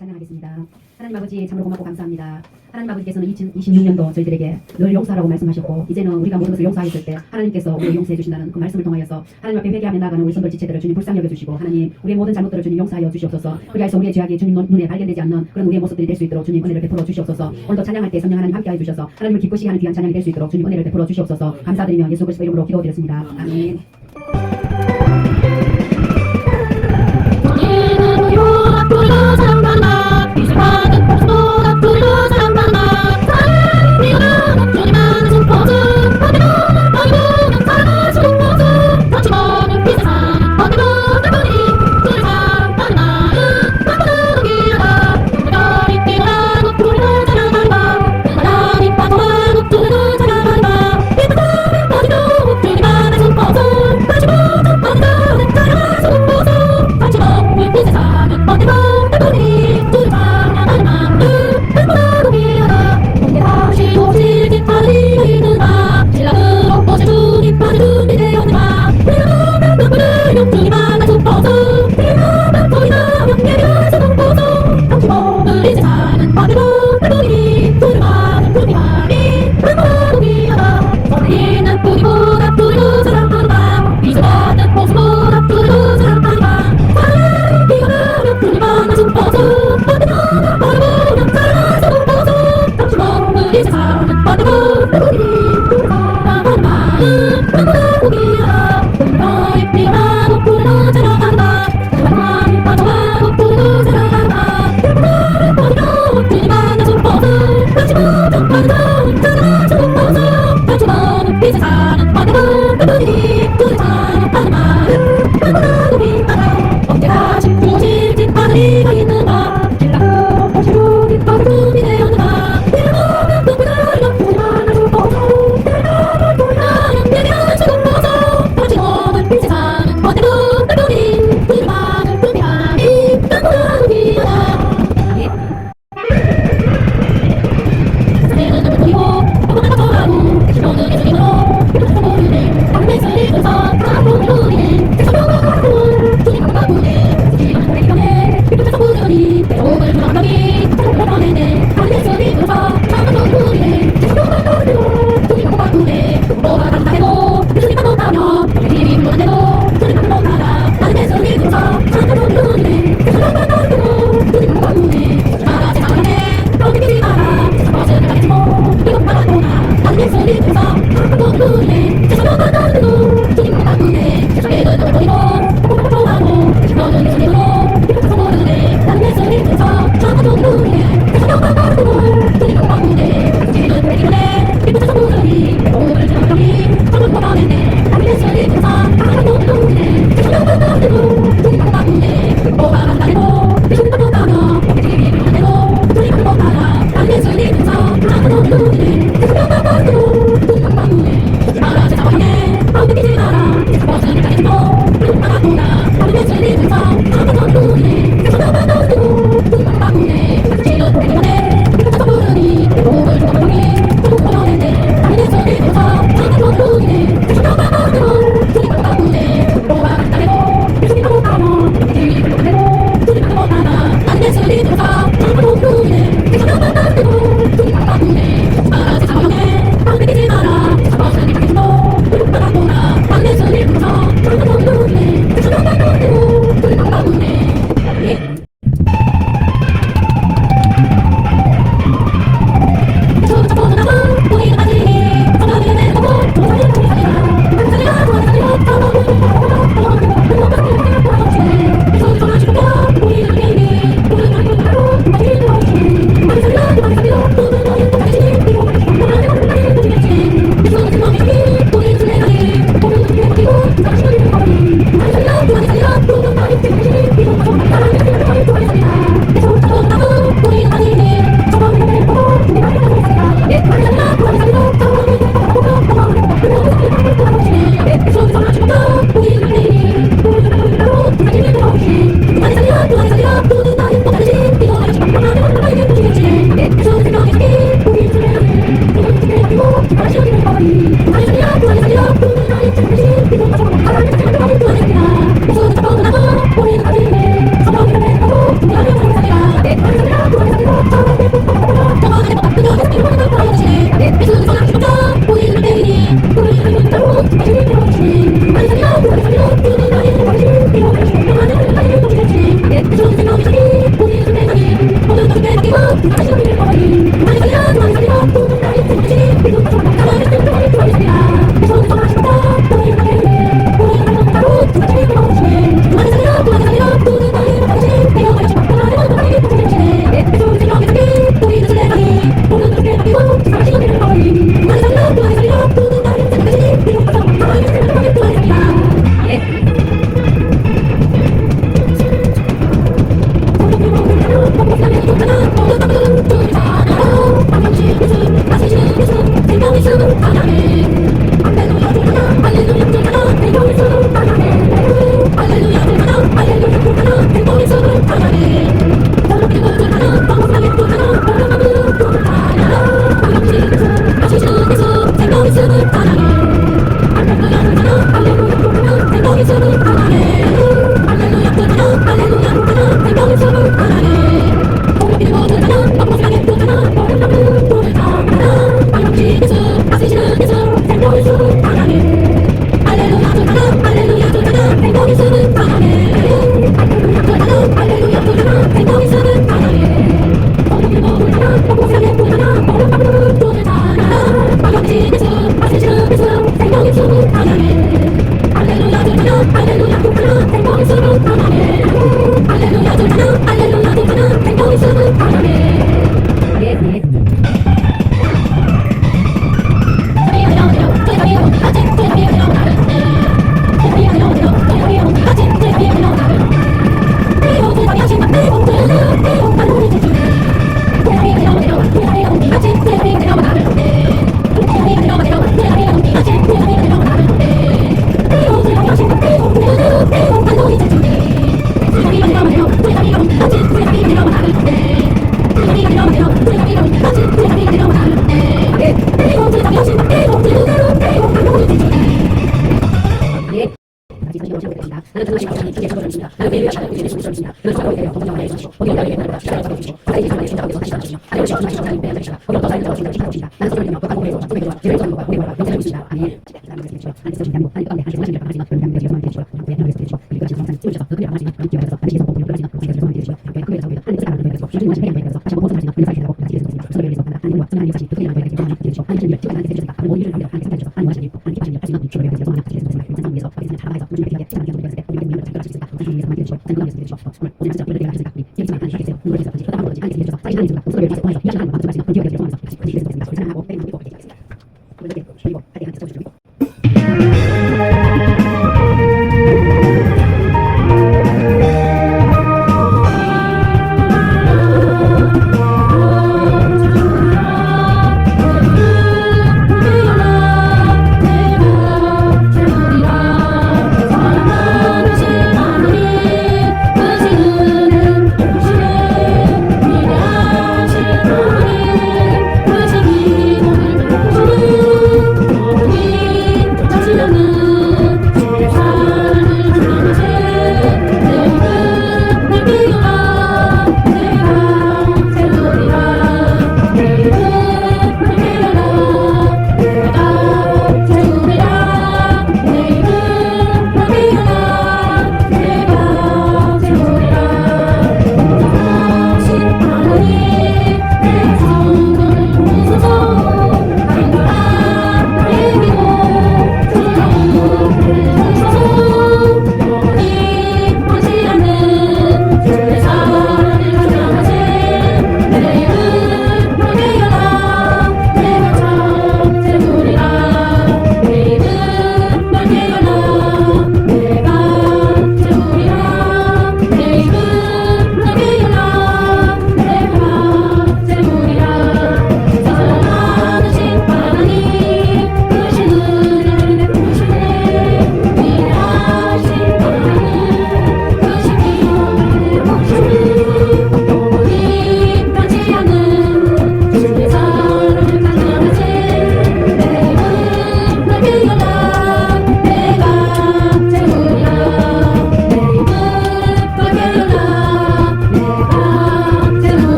찬양하겠습니다. 하나님 아버지 참으로 고맙고 감사합니다. 하나님 아버지께서는 2026년도 저희들에게 늘 용서하라고 말씀하셨고 이제는 우리가 모든 것을 용서했을 때 하나님께서 우리를 용서해 주신다는 그 말씀을 통하여서 하나님 앞에 회개하며 나가는 우리 선들 지체들을 주님 불쌍히 여겨주시고 하나님 우리의 모든 잘못들을 주님 용서하여 주시옵소서. 그리하여서 우리의 죄악이 주님 눈에 발견되지 않는 그런 우리의 모습들이 될 수 있도록 주님 은혜를 베풀어 주시옵소서. 오늘도 찬양할 때 성령 하나님 함께하여 주셔서 하나님을 기쁘시게 하는 귀한 찬양이 될 수 있도록 주님 은혜를 베풀어 주시옵소서. 감사드리며 예수 그리스도 이름으로 기도드렸습니다. 아멘. Thank you.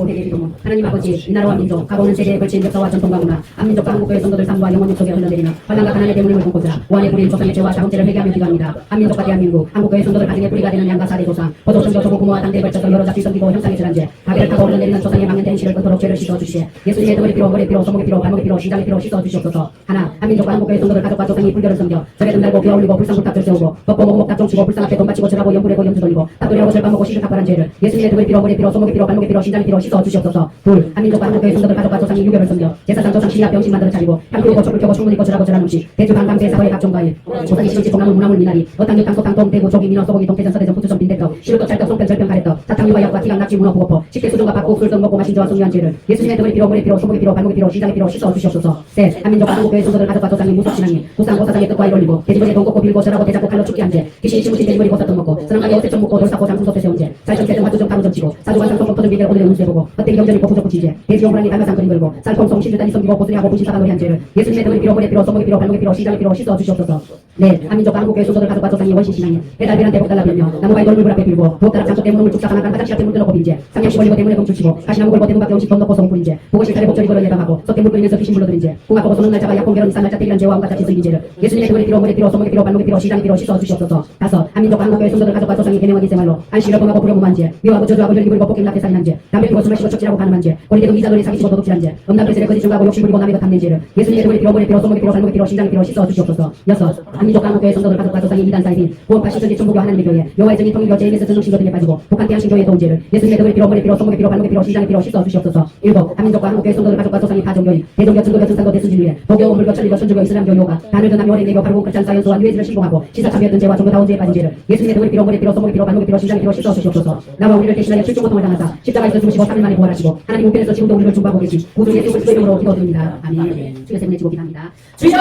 기도 회개 기도문 하나님 아버지 이 나라와 민족 가보는 세계에 걸친 역사와 전통과 문화 한민족과 한국교회 성도들 삶과 영혼육 속에 흘러내리는 환란과 가난의 대문을 꿈꾸자 오한의 뿌린 조상의 죄와 자금죄를 회개하며 기도합니다. 한민족과 대한민국 한국교회 성도들 가정의 뿌리가 되는 양가 사대 조상 보조 선교 조국 부모와 당대에 걸쳐서 여러 잡지 섬기고 형상의 질환죄 가게를 타고 흘러내리는 조상의 망연된 행실을 끊도록 죄를 씻어 주시에 예수님의 등의 피로 머리의 피로 손목의 피로 발목의 피로 심장의 피로 씻어 주시옵소서. 하나 한민족과 한국교회 성도들 가족과 조상이 불교를 섬겨 절에 등달고 비와 올리고 불상불탑을 세우고 덮고 모금목 닭종 치고 불상 앞에 돈 바치고 절하고 염불하고 염주 돌리고 탑돌이하고 절반먹고 시를 탁발한 죄를 예수님의 등의 피로 머리의 피로 손목의 피로 발목의 피로 심장의 피로 씻어 주시옵소서. 둘 한민족과 한국교회 성도들 가족과 조상이 유교를 섬겨 제사상 조상 신이야 병신 만들어 차리고 향 피우고 촛불 켜고 충분히 거절하고 절한 음식 대주 강강제 사거의 각종 과일 조상이 시금치 콩나물 무나물 미나리 어탕 육탕 소탕 똥 대구 조기 민어 소고기 동태전 서대전 부추전 빈대떡 시루떡 찰떡 송편 절편 가래떡 사탕 유와 약과 티강 낙지 문어 부거포 식대 수종과 밥국 술떡 먹고 마신 저와 숭유한 죄를 예수님의 등의 피로 머리의 피로 손목의 피로 발목의 피로 심장의 피로 씻어 주시옵소서. 셋 한민족과 한국교회 성도들 가족과 조상이 무속신앙이 무쌍고 사상의 뜻과 이올리고 돼지머리에 돈 꽂고 빌고 절하고 대잡고 칼로 죽게 한 죄 귀신이 심으신 돼지머리 버섯떡 먹고 서능하게 옷에 좀 먹고 돌 쌓고 장풍솥에 세운 죄 살점세점 화투점 타루점 치고 사주관상 성폭터점 비결 오늘의 운세 보고 헛되기 경전 있고 부적 붙인 죄 돼지용불안이 달마상 그림 그리고 쌀콩송 신주단이 섬기고 고수리하고 분신사방을 한 죄를 예수님의 등의 피로 머리의 피로 손목의 피로 발목의 피로 심장의 피로 씻어 주시옵소서. 넷 한민족과 한국교회 성도들 가족과 조상이 원신신앙이 해달비란 대복달라 빌며 나무바위 돌물불 앞에 빌고 부엌다락 장소 때문을 물쭉 사가나간 바닥시 앞에 물들어고 빈죄 상냥시 걸리고 대문에 검출치고 가시나무 걸고 대문 밖에 음식 돈 넣고 소금 제 보고 실타래 복절이 걸어 예방하고 솥대물 끓이면서 귀신 불러들인 죄 궁합 보고 손은 날 잡아 약혼 결혼 이산 날짜 때이란 죄와 온갖 자칫 승인죄를 예수님의 등의 피로 머리의 피로 손목의 피로 발목의 피로 심장의 피로 씻어 주시옵소서. 다섯 한민족과 한국교회 성도들 가족과 조상이 개명하기 생활로 안식을 범하고 불효무한 죄 미워하고 저주하고 혈기 부리고 폭행 낙태 살인한 죄 담배 피고 술 마시고 척질하고 가늠한 죄 고리대도 이자돌이 사기치고 도둑질한 죄 음란글세를 거짓 증거하고 욕심 부리고 남의 것 탐낸 죄를 예수님의 등의 피로 머리의 피로 손목의 피로 발목의 피로 심장의 피로 씻어 주시옵소서. 여섯 한민족과 한국교회 성도들 가족과 조상이 이단 사이인 구원파 시전지 천부교 하나님의 교회 여호와의 정의 통일교 제임스 전능신교 등에 빠지고 북한 태양신교의 도움죄를 예수님의 등의 피로 머리의 피로 손목의 피로 발목의 피로 심장의 피로 씻어 주시옵소서. 일곱 한민족과 한국교회 성도들 가족과 조상이 다종교인 대종교 증거교 증산교 대순진리에 도교 물교 천리교 천주교 이슬람교 요가 단을 전남 요랭개교 바르고 크리스찬 사연소와 유해지를 신봉하고 시사참여했던 죄와 종교다운죄에 빠진 죄를 예수님의 등의 피로 머리의 피로 손목의 피로 발목의 피로 심장의 피로 씻어 주시옵소서. 나와 우리를 대신하여 출중 고통을 당하사 십자가에서 죽으시고 3일 만에 부활하시고 하나님 우편에서 지금도 우리를 중보하고 계신 구주 예수 그리스도의 이름으로 기도드립니다. 아멘. 주의 세문에 지고 기도합니다. 주여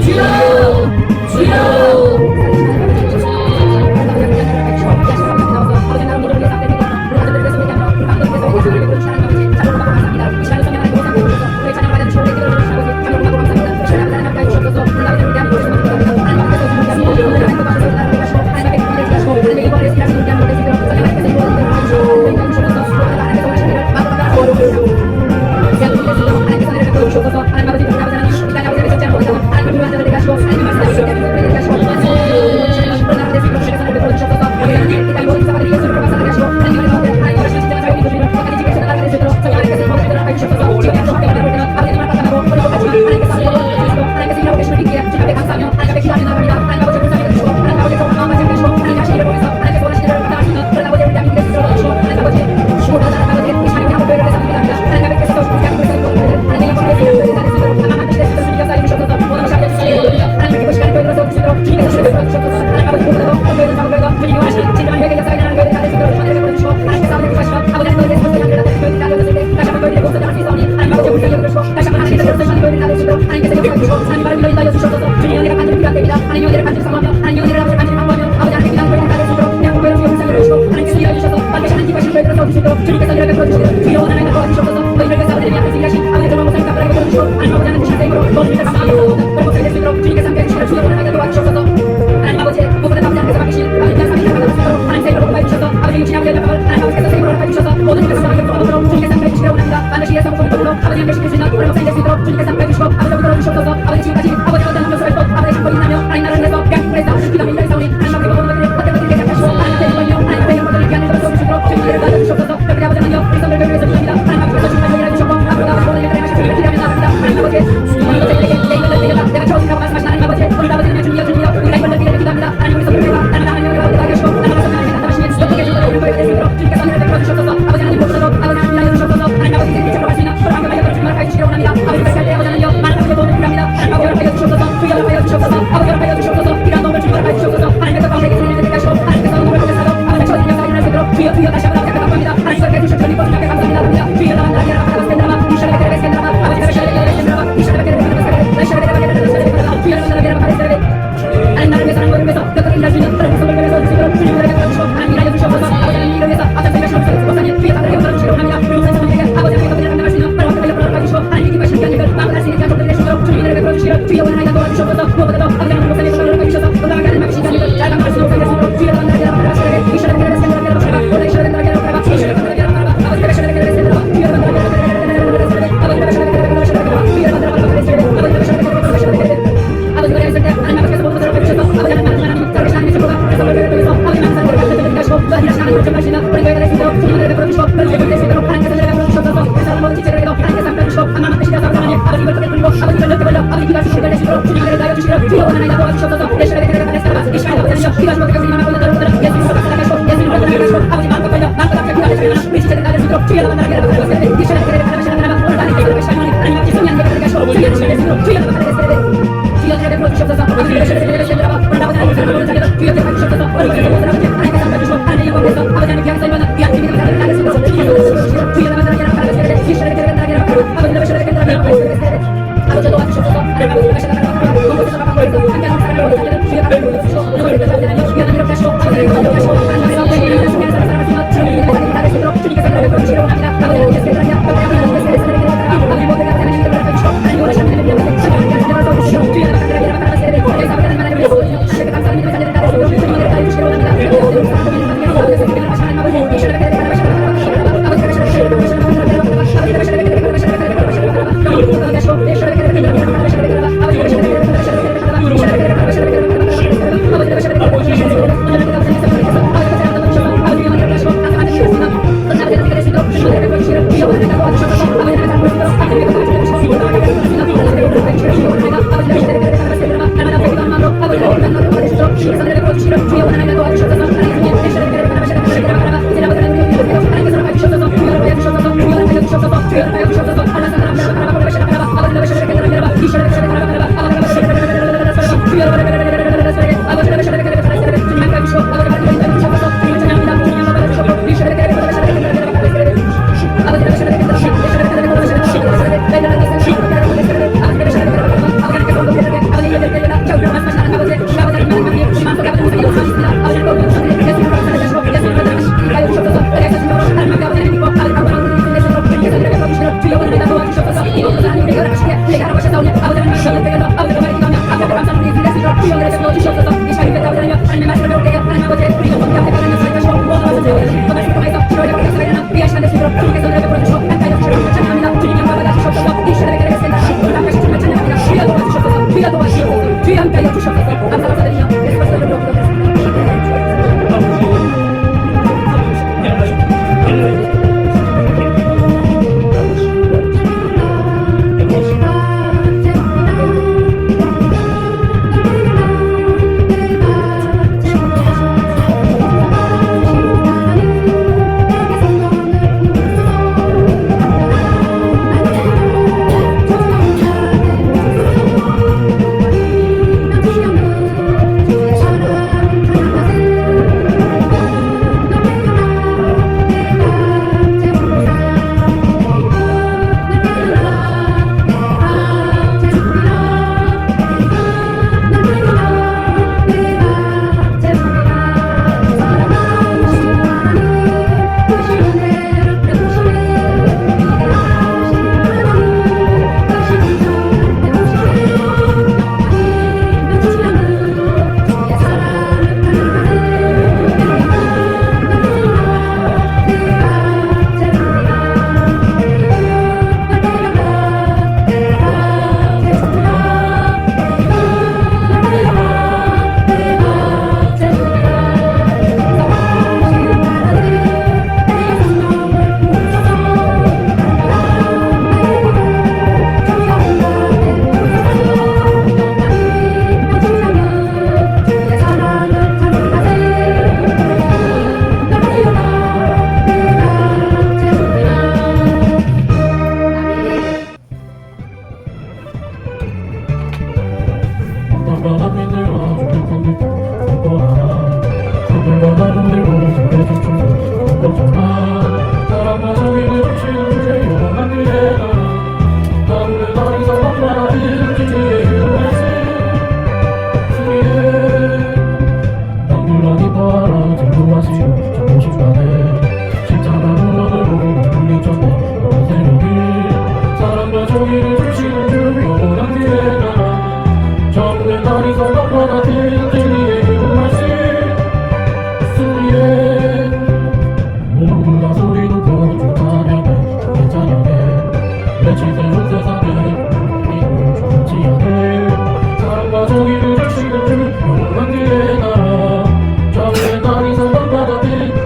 주여 주여 저기를 지금 영원한 뒤에 나 저기에 날 이상 바다 뒤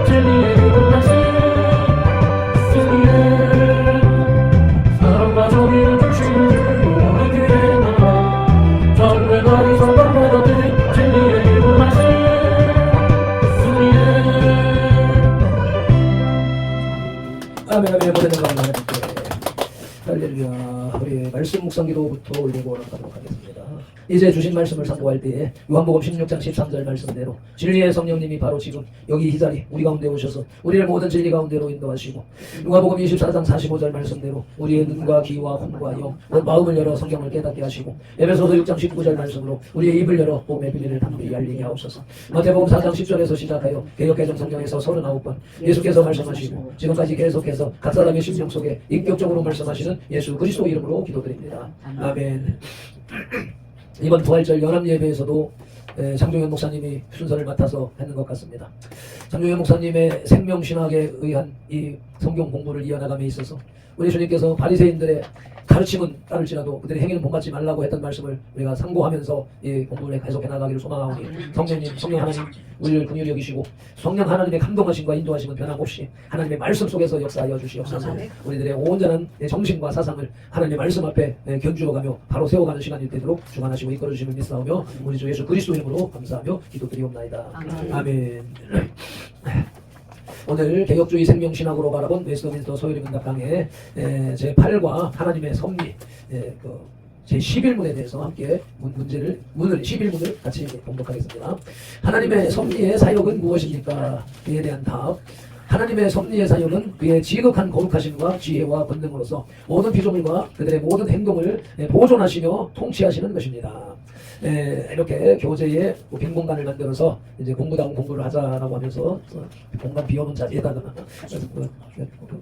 아멘 아멘. 모든 영광을 하나님께. 할렐루야. 우리 말씀 묵상기도부터 올리고 가도록 하겠습니다. 이제 주신 말씀을 상고할 때에 요한복음 16장 13절 말씀대로 진리의 성령님이 바로 지금 여기 이 자리 우리 가운데 오셔서 우리를 모든 진리 가운데로 인도하시고, 요한복음 24장 45절 말씀대로 우리의 눈과 귀와 혼과 영 마음을 열어 성경을 깨닫게 하시고, 에베소서 6장 19절 말씀으로 우리의 입을 열어 몸의 비밀을 담대히 알리게 하옵소서. 마태복음 4장 10절에서 시작하여 개역개정 성경에서 39번 예수께서 말씀하시고 지금까지 계속해서 각 사람의 심령 속에 인격적으로 말씀하시는 예수 그리스도 이름으로 기도드립니다. 아멘. 이번 부활절 연합 예배에서도 장종현 목사님이 순서를 맡아서 했는 것 같습니다. 장종현 목사님의 생명신학에 의한 이 성경 공부를 이어나감에 있어서 우리 주님께서 바리새인들의 가르침은 따를지라도 그들의 행위는 본받지 말라고 했던 말씀을 우리가 상고하면서 이 공부를 계속해 나가기를 소망하오니, 성령 하나님 우리를 긍휼히 여기시고 성령 하나님의 감동하심과 인도하심은 변함없이 하나님의 말씀 속에서 역사하여 주시옵소서. 우리들의 온전한 정신과 사상을 하나님의 말씀 앞에 견주어가며 바로 세워가는 시간이 되도록 주관하시고 이끌어주심을 믿사오며 우리 주 예수 그리스도 이름으로 감사하며 기도드리옵나이다. 아멘. 오늘 개혁주의 생명신학으로 바라본 웨스트민스터 소요리문답강의 제8과 하나님의 섭리 제11문에 대해서 함께 문을 11문을 같이 봉독하겠습니다. 하나님의 섭리의 사역은 무엇입니까? 그에 대한 답. 하나님의 섭리의 사역은 그의 지극한 거룩하심과 지혜와 권능으로서 모든 피조물과 그들의 모든 행동을 보존하시며 통치하시는 것입니다. 이렇게 교재에 빈 공간을 만들어서 이제 공부다운 공부를 하자라고 하면서 공간 비워놓은 자리에다가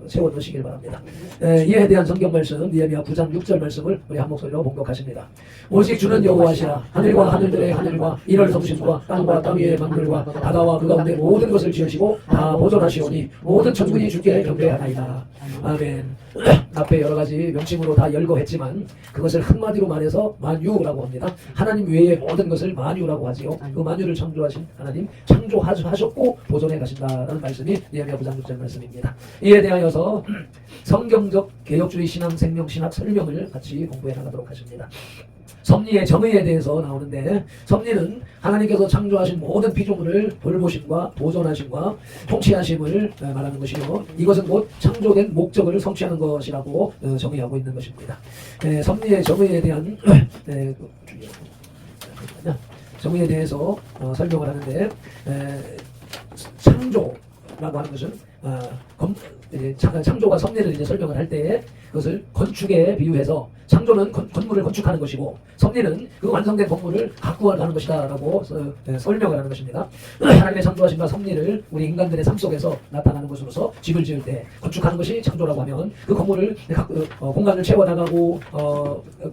세워놓으시길 바랍니다. 이에 대한 성경 말씀 느헤미야 9장 6절 말씀을 우리 한 목소리로 봉독하십니다. 오직 주는 여호와시라. 하늘과 하늘들의 하늘과 이럴 성심과 땅과 땅 위의 만물과 바다와 그 가운데 모든 것을 지으시고 다 보존하시오니 모든 천군이 주께 경배하나이다. 아멘. 앞에 여러 가지 명칭으로 다 열거했지만 그것을 한마디로 말해서 만유라고 합니다. 하나님 외의 모든 것을 만유라고 하지요. 그 만유를 창조하신 하나님, 창조하셨고 보존해 가신다라는 말씀이 느헤미야 9장 6절 말씀입니다. 이에 대하여서 성경적 개혁주의 신앙 생명신학 설명을 같이 공부해 나가도록 하십니다. 섭리의 정의에 대해서 나오는데, 섭리는 하나님께서 창조하신 모든 피조물을 돌보심과 보존하심과 통치하심을 말하는 것이요, 이것은 곧 창조된 목적을 성취하는 것이라고 정의하고 있는 것입니다. 섭리의 정의에 대한 정의에 대해서 설명을 하는데, 창조라고 하는 것은 창조가 섭리를 이제 설명을 할 때 그것을 건축에 비유해서 창조는 건물을 건축하는 것이고 섭리는 그 완성된 건물을 가꾸어가는 것이다라고 설명을 하는 것입니다. 하나님의 창조하심과 섭리를 우리 인간들의 삶 속에서 나타나는 것으로서 집을 지을 때 건축하는 것이 창조라고 하면 그 건물을 공간을 채워나가고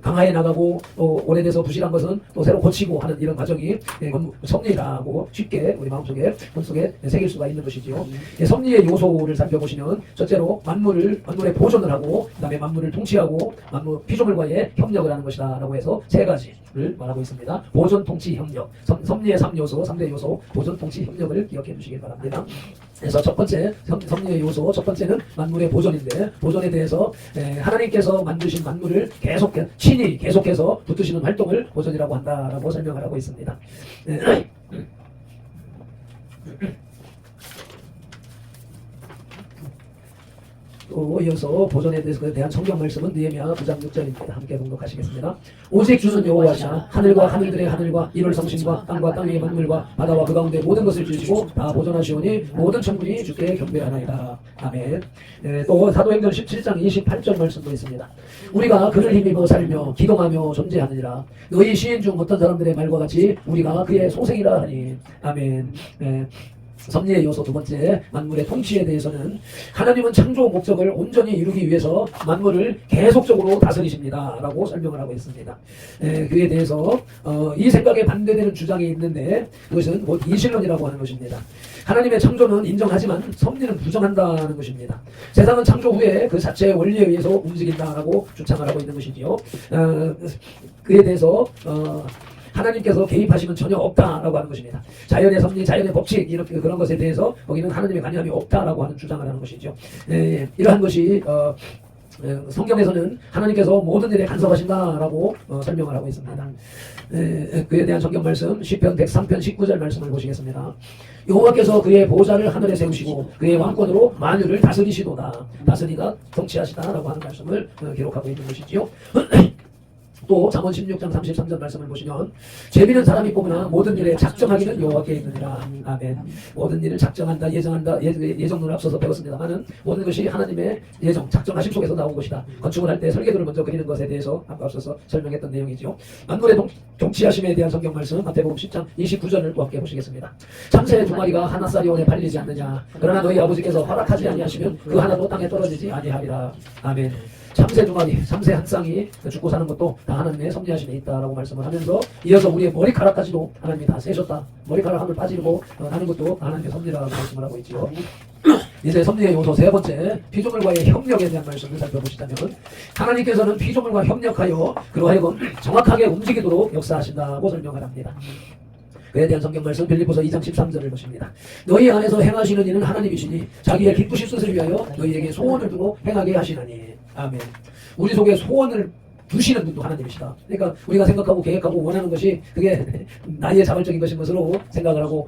강화해 나가고 또 오래돼서 부실한 것은 또 새로 고치고 하는 이런 과정이 섭리라고 쉽게 우리 마음속에 손속에 새길 수가 있는 것이지요. 섭리의 요소를 살펴보시면 첫째로 만물의 보존을 하고 그다음에 만물을 통치하고 만물 피조물과의 협력을 하는 것이다 라고 해서 세 가지를 말하고 있습니다. 보존, 통치, 협력. 섭리의 3요소, 3대 요소, 보존, 통치, 협력을 기억해 주시길 바랍니다. 그래서 첫 번째 섭리의 요소, 첫 번째는 만물의 보존인데, 보존에 대해서 하나님께서 만드신 만물을 친히 계속해서 붙드시는 활동을 보존이라고 한다라고 설명을 하고 있습니다. 또 이어서 보존에 대한 성경 말씀은 느헤미야 9장 6절입니다. 함께 봉독하시겠습니다. 오직 주는 여호와시라. 하늘과 하늘들의 하늘과 이를 성신과 땅과 땅 위의 만물과 바다와 그 가운데 모든 것을 지으시고 다 보존하시오니 모든 천군이 주께 경배하나이다. 아멘. 또 사도행전 17장 28절 말씀도 있습니다. 우리가 그를 힘입어 살며 기동하며 존재하느니라. 너희 시인 중 어떤 사람들의 말과 같이 우리가 그의 소생이라 하니. 아멘. 섭리의 요소 두 번째, 만물의 통치에 대해서는 하나님은 창조 목적을 온전히 이루기 위해서 만물을 계속적으로 다스리십니다 라고 설명을 하고 있습니다. 그에 대해서 이 생각에 반대되는 주장이 있는데 그것은 곧 이신론이라고 하는 것입니다. 하나님의 창조는 인정하지만 섭리는 부정한다는 것입니다. 세상은 창조 후에 그 자체의 원리에 의해서 움직인다라고 주장을 하고 있는 것이지요. 그에 대해서 하나님께서 개입하심은 전혀 없다라고 하는 것입니다. 자연의 섭리, 자연의 법칙 이렇게 그런 것에 대해서 거기는 하나님의 관여함이 없다라고 하는 주장을 하는 것이죠. 이러한 것이 성경에서는 하나님께서 모든 일에 간섭하신다라고 설명을 하고 있습니다. 그에 대한 성경 말씀 시편 103편 19절 말씀을 보시겠습니다. 여호와께서 그의 보좌를 하늘에 세우시고 그의 왕권으로 만유를 다스리시도다. 다스리다 통치하시다라고 하는 말씀을 기록하고 있는 것이지요. 또 잠언 16장 33절 말씀을 보시면 재미는 사람이 뽑으나 모든 일에 작정하기는 여호와께 있느니라. 아멘. 모든 일을 작정한다, 예정한다, 예정론을 앞서서 배웠습니다만은 모든 것이 하나님의 예정, 작정하심 속에서 나온 것이다. 건축을 할 때 설계도를 먼저 그리는 것에 대해서 앞서서 설명했던 내용이죠. 만물의 통치하심에 대한 성경 말씀 마태복음 10장 29절을 또 함께 보시겠습니다. 참새 두 마리가 하나 쌀이 원에 팔리지 않느냐. 그러나 너희 아버지께서 허락하지 아니하시면 그 하나도 땅에 떨어지지 아니하리라. 아멘. 참새 두 마리, 참새 한 쌍이 죽고 사는 것도 다 하나님의 섭리하심에 있다라고 말씀을 하면서 이어서 우리의 머리카락까지도 하나님이 다 세셨다. 머리카락 하늘 빠지고 나는 것도 하나님의 섭리라고 말씀을 하고 있지요. 이제 섭리의 요소 세 번째, 피조물과의 협력에 대한 말씀을 살펴보시자면 하나님께서는 피조물과 협력하여 그로 하여금 정확하게 움직이도록 역사하신다고 설명을 합니다. 그에 대한 성경 말씀 빌립보서 2장 13절을 보십니다. 너희 안에서 행하시는 이는 하나님이시니 자기의 기쁘신 뜻을 위하여 너희에게 소원을 두고 행하게 하시나니. 아멘. 우리 속에 소원을 두시는 분도 하나님이시다. 그러니까 우리가 생각하고 계획하고 원하는 것이 그게 나의 자발적인 것인 것으로 생각을 하고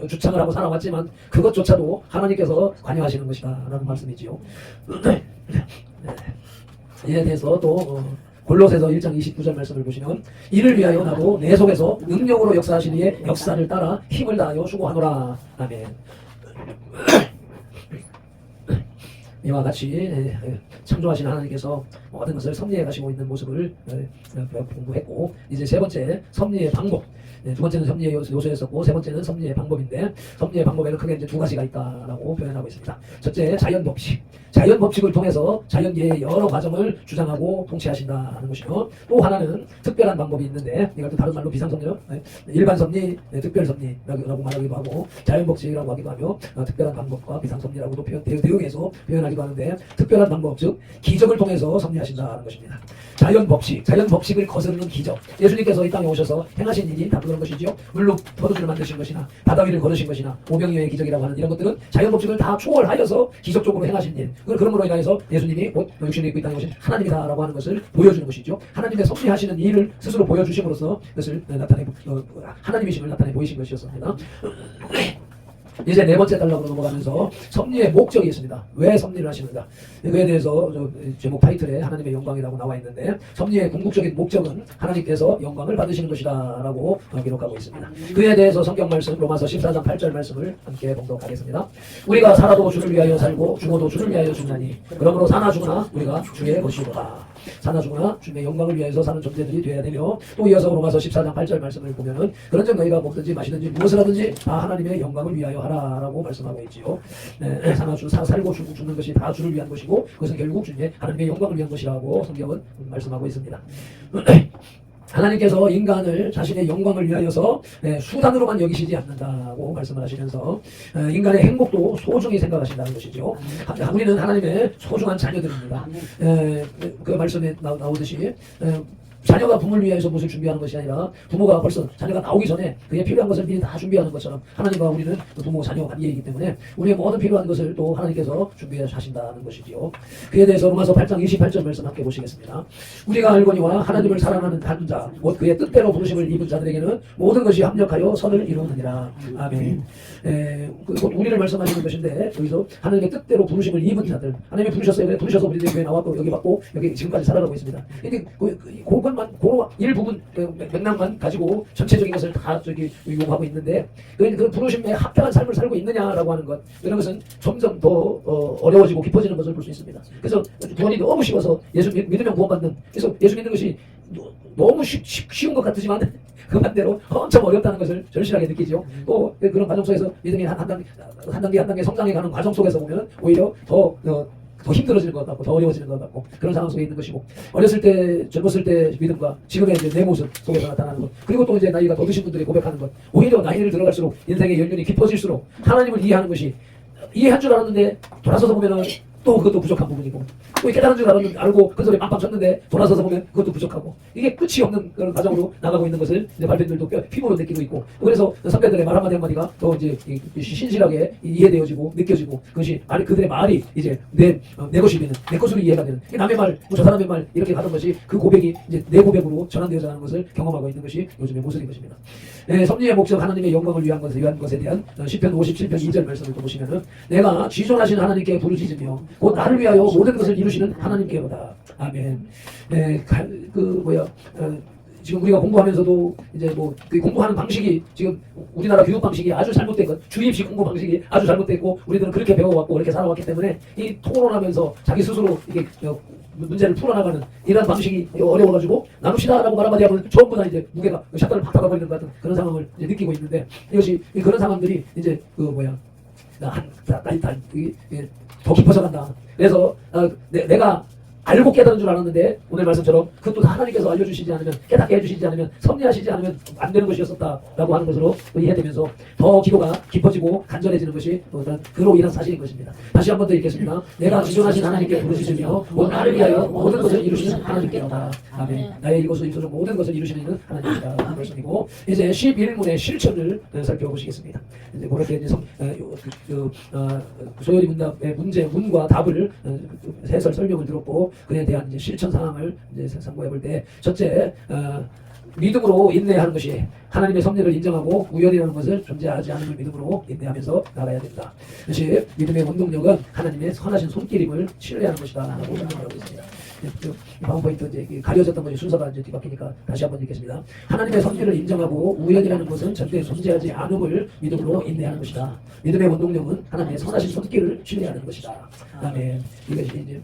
주창을 하고 살아왔지만 그것조차도 하나님께서 관여하시는 것이다 라는 말씀이지요. 이에 대해서 또 골로새서 1장 29절 말씀을 보시면 이를 위하여 나도 내 속에서 능력으로 역사하신 이의 역사를 따라 힘을 다하여 수고하노라. 아멘. 이와 같이 창조하신 하나님께서 모든 것을 섭리해 가시고 있는 모습을 공부했고, 이제 세 번째 섭리의 방법. 두 번째는 섭리의 요소였었고 세 번째는 섭리의 방법인데, 섭리의 방법에는 크게 이제 두 가지가 있다라고 표현하고 있습니다. 첫째, 자연 법칙. 자연 법칙을 통해서 자연계의 여러 과정을 주장하고 통치하신다는 것이요. 또 하나는 특별한 방법이 있는데, 이걸 또 다른 말로 비상섭리요. 일반 섭리, 특별 섭리라고 말하기도 하고, 자연 법칙이라고 하기도 하며, 특별한 방법과 비상섭리라고도 대응해서 표현하기도 하는데, 특별한 방법, 즉 기적을 통해서 섭리하신다는 것입니다. 자연 법칙을 거스르는 기적. 예수님께서 이 땅에 오셔서 행하신 일이 다 그런 것이죠. 물로 포도주를 만드신 것이나 바다 위를 걸으신 것이나 오병이어의 기적이라고 하는 이런 것들은 자연 법칙을 다 초월하여서 기적적으로 행하신 일. 그러므로 인하여서 예수님이 곧 육신을 입고 이 땅에 오신 하나님이다라고 하는 것을 보여주는 것이죠. 하나님의 섭리하시는 일을 스스로 보여주심으로써 그것을 하나님이심을 나타내 보이신 것이었습니다. 이제 네 번째 단락으로 넘어가면서 섭리의 목적이 있습니다. 왜 섭리를 하시는가? 그에 대해서 제목 타이틀에 하나님의 영광이라고 나와 있는데, 섭리의 궁극적인 목적은 하나님께서 영광을 받으시는 것이다 라고 기록하고 있습니다. 그에 대해서 성경 말씀 로마서 14장 8절 말씀을 함께 봉독하겠습니다. 우리가 살아도 주를 위하여 살고 죽어도 주를 위하여 죽나니 그러므로 사나 죽으나 우리가 주의 것이로다. 사나 죽으나 주의 영광을 위해서 사는 존재들이 되어야 되며, 또 이어서 로마서 14장 8절 말씀을 보면은 그런즉 너희가 먹든지 마시든지 무엇을 하든지 다 하나님의 영광을 위하여 하라라고 말씀하고 있지요. 살고 죽는 것이 다 주를 위한 것이고 그것은 결국 주님의 하나님의 영광을 위한 것이라고 성경은 말씀하고 있습니다. 하나님께서 인간을 자신의 영광을 위하여서 수단으로만 여기시지 않는다고 말씀을 하시면서 인간의 행복도 소중히 생각하신다는 것이죠. 우리는 하나님의 소중한 자녀들입니다. 그 말씀에 나오듯이 자녀가 부모를 위해서 무엇을 준비하는 것이 아니라 부모가 벌써 자녀가 나오기 전에 그에 필요한 것을 미리 다 준비하는 것처럼 하나님과 우리는 부모 자녀 관계이기 때문에 우리의 모든 필요한 것을 또 하나님께서 준비하신다는 것이지요. 그에 대해서 로마서 8장 28절 말씀 함께 보시겠습니다. 우리가 알거니와 하나님을 사랑하는 한 자, 곧 그의 뜻대로 부르심을 입은 자들에게는 모든 것이 합력하여 선을 이루느니라. 아멘. 곧 우리를 말씀하시는 것인데, 여기서 하나님의 뜻대로 부르심을 입은 자들, 하나님이 부르셨어요. 부르셔서 우리들이 교회 나왔고 여기 받고 여기 지금까지 살아가고 있습니다. 근데 그것만 그 일부분 맥락만 가지고 전체적인 것을 다 요구하고 있는데, 그 부르심에 합당한 삶을 살고 있느냐라고 하는 것, 이런 것은 점점 더 어려워지고 깊어지는 것을 볼 수 있습니다. 그래서 구원이 너무 쉬워서 예수 믿으면 구원받는, 그래서 예수 믿는 것이 너무 쉬운 것 같지만 그 반대로 엄청 어렵다는 것을 절실하게 느끼죠. 또 그런 과정 속에서 믿음이 한 단계 성장해가는 과정 속에서 보면 오히려 더 힘들어지는 것 같고 더 어려워지는 것 같고 그런 상황 속에 있는 것이고, 어렸을 때 젊었을 때 믿음과 지금의 이제 내 모습 속에서 나타나는 것, 그리고 또 이제 나이가 더 드신 분들이 고백하는 것, 오히려 나이를 들어갈수록 인생의 연륜이 깊어질수록 하나님을 이해하는 것이, 이해한 줄 알았는데 돌아서서 보면은 또 그것도 부족한 부분이고 또 깨달은 줄 알고 그 소리 빵빵 쳤는데 돌아서서 보면 그것도 부족하고 이게 끝이 없는 그런 과정으로 나가고 있는 것을 이제 발표들도 피부로 느끼고 있고 그래서 선배들의 말 한마디 한마디가 더 이제 신실하게 이해되어지고 느껴지고 그것이 그들의 말이 이제 내 것이 되는 내 것으로 이해가 되는 남의 말, 저 사람의 말 이렇게 가는 것이 그 고백이 이제 내 고백으로 전환되어져 가는 것을 경험하고 있는 것이 요즘의 모습인 것입니다. 섭리의 목적 하나님의 영광을 위한 것에 대한 시편 57편 2절 말씀을 또 보시면은 내가 지존하신 하나님께 부르짖으며 곧 나를 위하여 모든 것을 이루시는 하나님께로다. 아멘. 지금 우리가 공부하면서도 이제 그 공부하는 방식이 지금 우리나라 교육 방식이 아주 잘못된 것, 주입식 공부 방식이 아주 잘못됐고 우리들은 그렇게 배워왔고 그렇게 살아왔기 때문에 이 토론하면서 자기 스스로 이게 문제를 풀어나가는 이러한 방식이 어려워가지고 나눕시다라고 말 한마디 하면 전부 다 이제 무게가 샷단을 팍 박아버리는 것 같은 그런 상황을 이제 느끼고 있는데 이것이 그런 상황들이 이제 더 깊어져 간다. 그래서 내가 알고 깨달은 줄 알았는데 오늘 말씀처럼 그것도 하나님께서 알려주시지 않으면 깨닫게 해주시지 않으면 섭리하시지 않으면 안 되는 것이었었다라고 하는 것으로 이해되면서 더 기도가 깊어지고 간절해지는 것이 그로 인한 사실인 것입니다. 다시 한 번 더 읽겠습니다. 내가 지존하신 하나님께 부르짖으며 나를 위하여 모든 것을 이루시는 하나님께로다. 아멘. 나의 이곳을 이루시는 모든 것을 이루시는 하나님이다. 하는 말씀이고 이제 11문의 실천을 살펴보시겠습니다. 이제 그렇게 이제 소요리 문답의 문과 답을 해설 설명을 들었고 그에 대한 이제 실천 상황을 이제 상고해 볼 때 첫째 믿음으로 인내하는 것이 하나님의 섭리를 인정하고 우연이라는 것을 존재하지 않음을 믿음으로 인내하면서 나가야 된다. 그것이 믿음의 원동력은 하나님의 선하신 손길임을 신뢰하는 것이다 라고 설명하고 있습니다. 파워포인트 이제 가려졌던 것이 순서가 이제 뒤바뀌니까 다시 한번 읽겠습니다. 하나님의 섭리를 인정하고 우연이라는 것은 절대 존재하지 않음을 믿음으로 인내하는 것이다. 믿음의 원동력은 하나님의 선하신 손길을 신뢰하는 것이다. 아멘. 이것이 이제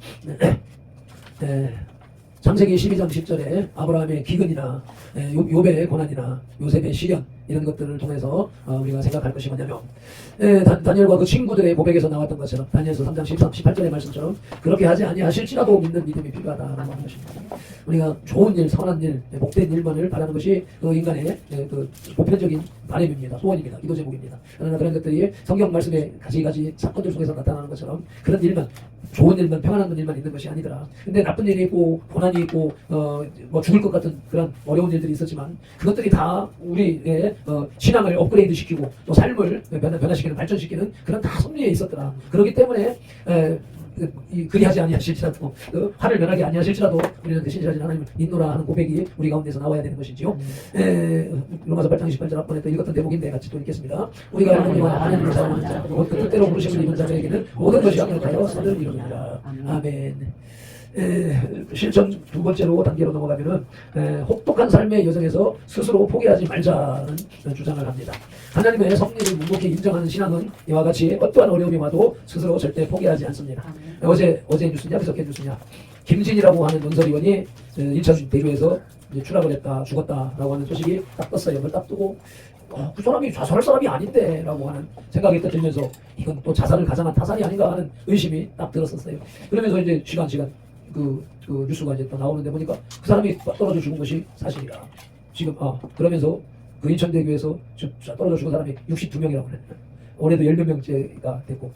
창세기 12장 10절에 아브라함의 기근이나 욥의 고난이나 요셉의 시련 이런 것들을 통해서 우리가 생각할 것이 뭐냐면 다니엘과 그 친구들의 고백에서 나왔던 것처럼 다니엘서 3장 18절의 말씀처럼 그렇게 하지 아니하실지라도 믿는 믿음이 필요하다라고 하는 것입니다. 우리가 좋은 일, 선한 일, 복된 일만을 바라는 것이 그 인간의 그 보편적인 바람입니다. 소원입니다. 기도 제목입니다. 그러나 그런 것들이 성경 말씀의 가지가지 사건들 속에서 나타나는 것처럼 그런 일만 좋은 일만 평안한 일만 있는 것이 아니더라. 근데 나쁜 일이 있고 고난이 있고 죽을 것 같은 그런 어려운 일들이 있었지만 그것들이 다 우리의 신앙을 업그레이드 시키고 또 삶을 변화시키는 발전시키는 그런 다 섭리에 있었더라. 그렇기 때문에 그리하지 아니하실지라도 화를 면하게 아니하실지라도 우리는 신실하신 하나님을 인노라 하는 고백이 우리 가운데서 나와야 되는 것이지요. 로마서 8장 28절 앞번에 또 읽었던 대목인데 같이 또 읽겠습니다. 우리가 하나님과 하나님을 사랑하는 자 곧 그 뜻대로 부르심을 입은 자들에게는 모든 것이 합력하여 선을 이루느니라. 아멘. 실천 두 번째로 단계로 넘어가면은 혹독한 삶의 여정에서 스스로 포기하지 말자는 주장을 합니다. 하나님의 섭리를 묵묵히 인정하는 신앙은 이와 같이 어떠한 어려움이 와도 스스로 절대 포기하지 않습니다. 어제 뉴스냐 그저께 뉴스냐 김진이라고 하는 논설위원이 인천 대교에서 추락을 했다 죽었다라고 하는 소식이 딱 떴어요. 그걸 딱 뜨고 그 사람이 자살할 사람이 아닌데 라고 하는 생각이 딱 들면서 이건 또 자살을 가장한 타살이 아닌가 하는 의심이 딱 들었었어요. 그러면서 이제 시간 그 뉴스가 이제 또 나오는데 보니까 그 사람이 떨어져 죽은 것이 사실이라. 지금 그러면서 그 인천대교에서 떨어져 죽은 사람이 62명이라고 그랬어요. 올해도 10몇 명째가 됐고